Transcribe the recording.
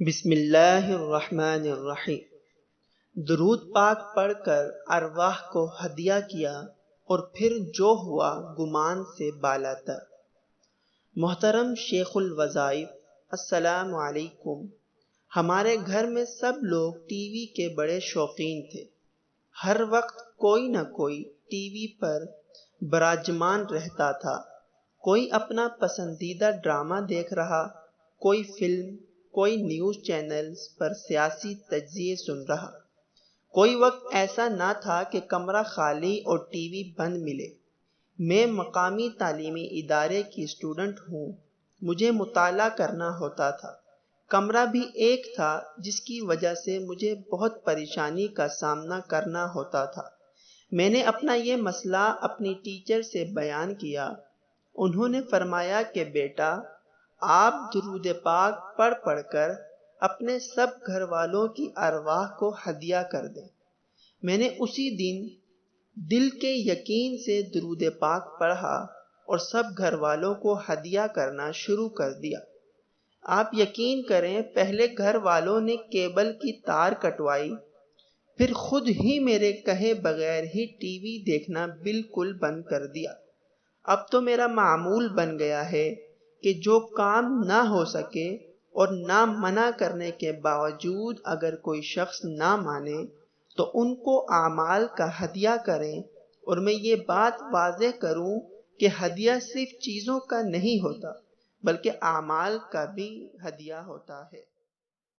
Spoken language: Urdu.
بسم اللہ الرحمن الرحیم۔ درود پاک پڑھ کر ارواح کو ہدیہ کیا اور پھر جو ہوا گمان سے بالا تر۔ محترم شیخ الوظائف، السلام علیکم۔ ہمارے گھر میں سب لوگ ٹی وی کے بڑے شوقین تھے۔ ہر وقت کوئی نہ کوئی ٹی وی پر براجمان رہتا تھا۔ کوئی اپنا پسندیدہ ڈرامہ دیکھ رہا، کوئی فلم، کوئی نیوز چینلز پر سیاسی تجزیے سن رہا۔ کوئی وقت ایسا نہ تھا کہ کمرہ خالی اور ٹی وی بند ملے۔ میں مقامی تعلیمی ادارے کی اسٹوڈنٹ ہوں، مجھے مطالعہ کرنا ہوتا تھا۔ کمرہ بھی ایک تھا، جس کی وجہ سے مجھے بہت پریشانی کا سامنا کرنا ہوتا تھا۔ میں نے اپنا یہ مسئلہ اپنی ٹیچر سے بیان کیا۔ انہوں نے فرمایا کہ بیٹا، آپ درود پاک پڑھ پڑھ کر اپنے سب گھر والوں کی ارواح کو ہدیہ کر دیں۔ میں نے اسی دن دل کے یقین سے درود پاک پڑھا اور سب گھر والوں کو ہدیہ کرنا شروع کر دیا۔ آپ یقین کریں، پہلے گھر والوں نے کیبل کی تار کٹوائی، پھر خود ہی میرے کہے بغیر ہی ٹی وی دیکھنا بالکل بند کر دیا۔ اب تو میرا معمول بن گیا ہے کہ جو کام نہ ہو سکے اور نہ منع کرنے کے باوجود اگر کوئی شخص نہ مانے تو ان کو اعمال کا ہدیہ کریں، اور میں یہ بات واضح کروں کہ ہدیہ صرف چیزوں کا نہیں ہوتا بلکہ اعمال کا بھی ہدیہ ہوتا ہے۔